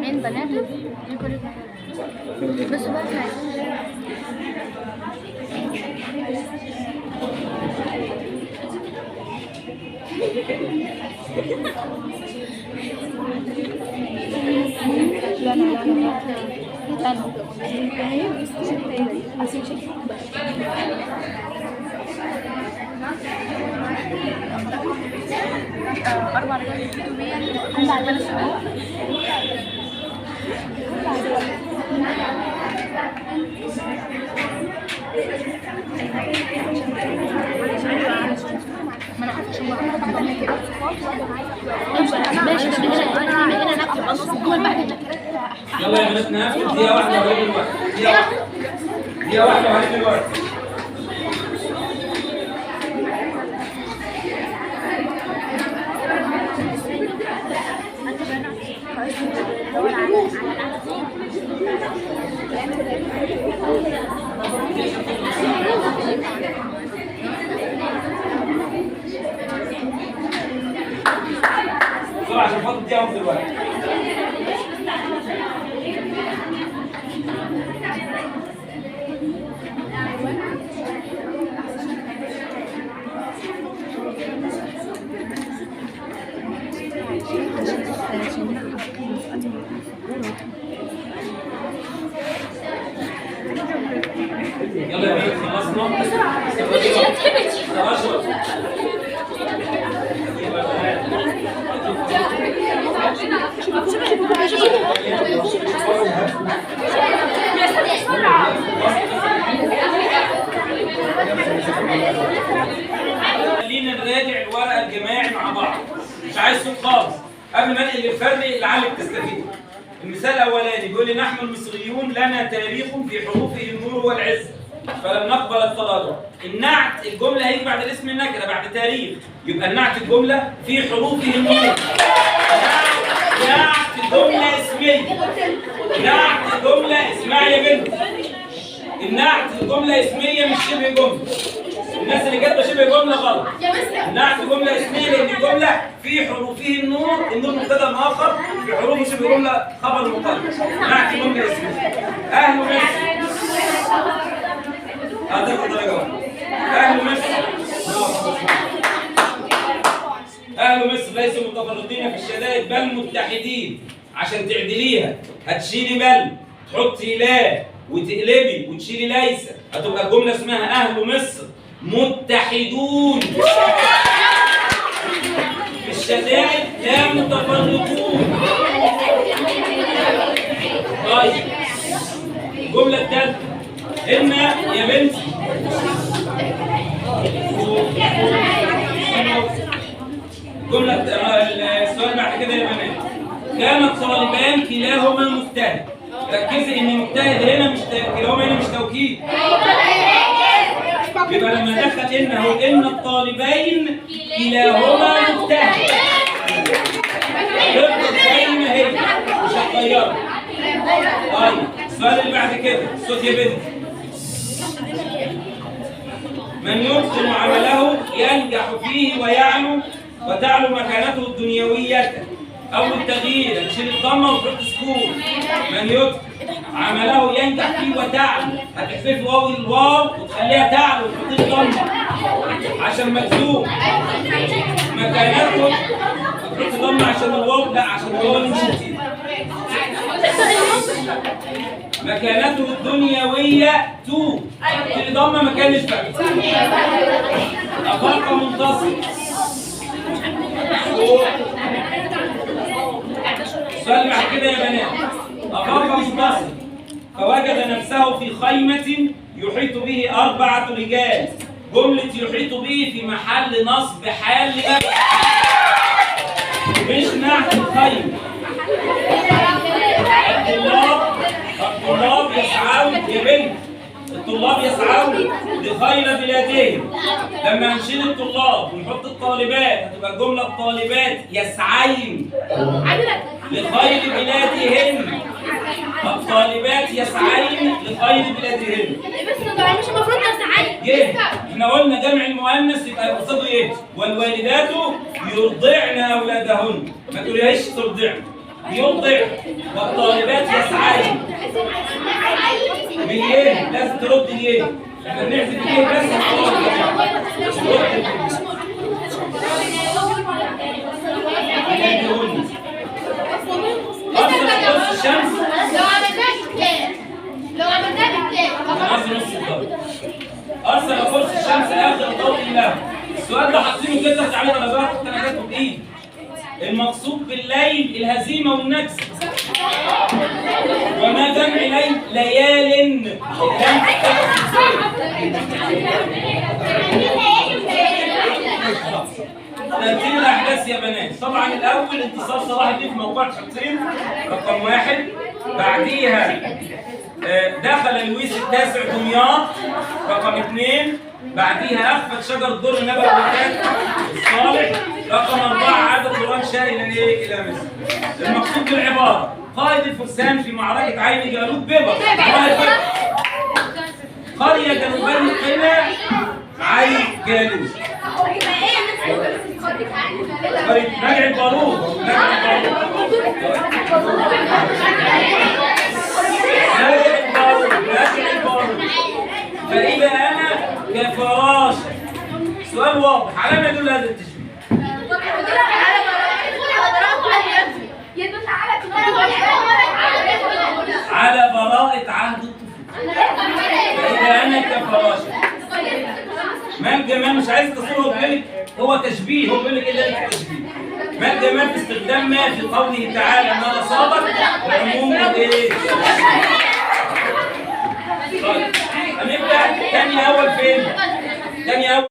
من بناته بس بقى لا لا لا لا أربع رجال كتبية عند عمال الشباب ما انا عارفه عشان بقى ماشي انا هنا نكتب النص الجمل بعد يلا يا بناتنا دقيقة واحدة وهنبدأ الوقت. دقيقة واحدة وهنبدأ الوقت. بسرعة عشان فاضل دقيقة واحدة الوقت. يلا يا بنات خلصنا. خلينا نراجع الورقة الجماعي مع بعض. مش عايز صوت خالص. قبل ما انقل للفرد لعلك تستفيدوا. المثال الاولاني بيقول لي نحن المصريون لنا تاريخ في حروفه النور والعز فلم نقبل التراجع. النعت الجمله هيجي بعد الاسم النكره بعد تاريخ، يبقى النعت الجمله في حروفه النور. نعت الجمله اسميه. نعت الجمله اسمها يا بنت. النعت الجمله اسميه مش شبه جمله. الناس اللي كاتبه شبه جمله غلط. نعت جمله اسميه لان الجمله في حروفه النور، النور مبتدا مؤخر، في حروفه شبه جمله خبر مقدم. نعت جمله اسميه. اهل مصر. هتاخد درجه واحده. اهل مصر. اهل مصر ليسوا متفرقين في الشدائد بل متحدين. عشان تعدليها هتشيلي بل، تحطي لا وتقلبي وتشيلي ليس، هتبقى الجمله اسمها اهل مصر متحدون في الشدائد لا متفرقون. طيب الجمله الثالثه ان يا بنتي الجمله السؤال بعد كده يا بنات كان الطالبان كلاهما مجتهد. ركزي ان مجتهد هنا مش كلاهما هنا مش توكيد. يبقى لما دخل انه ان الطالبين كلاهما مجتهد تفضل زي ما هي مش هتغيرها. طيب السؤال اللي بعد كده الصوت يا بنت. من يتقن عمله ينجح فيه ويعلو وتعلو مكانته الدنيوية. أول تغيير هتشيل الضمة وتحط سكون. من يتقن عمله ينجح فيه وتعلو، هتحذفي واو الواو وتخليها تعلو وتحطي الضمة عشان مجزوم. مكانته هتحطي ضمة عشان الواو، لا عشان الواو اللي مش هتيجي. مكانته الدنيوية تو، حطي ضمة مكان الفتح. أفاق منتصر. السؤال بعد كده يا بنات أفاق منتصر فوجد نفسه في خيمة يحيط به 4 رجال. جملة يحيط به في محل نصب حال لأبد مش نعت الخيمة. الطلاب يسعون يا بنت، الطلاب يسعون لخير بلادهم. لما هنشيل الطلاب ونحط الطالبات هتبقى الجملة الطالبات يسعين لخير بلادهن. الطالبات يسعين لخير بلادهن. بس مش المفروض يسعين. يه. احنا قلنا جمع المؤنث يبقى قصاده ايه؟ والوالدات يرضعن اولادهن. ما تقوليهاش ترضعن، يرضع. والطالبات يسعين. باليه لازم ترد اليه. احنا بنحذف اليه بس أرسل قرص الشمس. أرسل قرص الشمس آخر ضوء له. السؤال ده حاطينه كده عليه درجات أنا كاتبه بإيدي. المقصود بالليل الهزيمة والنكسة. وما جمع ليل؟ ليال. ترتيب الأحداث يا بنات. طبعا الأول انتصار صلاح الدين في موقع حطين رقم 1. بعديها دخل لويس التاسع دمياط رقم 2. بعديها أخفت شجر الدر نبأ وكان الصالح رقم 4. عاد القرآن شاء إلى مصر. المقصود بالعبارة قائد الفرسان في معركة عين جالوت بيبر. قرية جنوبية قنا عين جالوت. نجع البارود. فإذا أنا كفراشة. سؤال واضح. على ما يدل هذا التشبيه؟ على براءة عهد الطفولة. فإذا أنا كفراشة. ما الجمال؟ مش عايز تصوره. هو بيقول لك هو تشبيه. هو بيقول لك إيه ده التشبيه؟ ما الجمال في استخدام ما في قوله تعالى ما أصابك العموم إيه؟ طيب هنبدأ تاني أول فين؟ تاني أول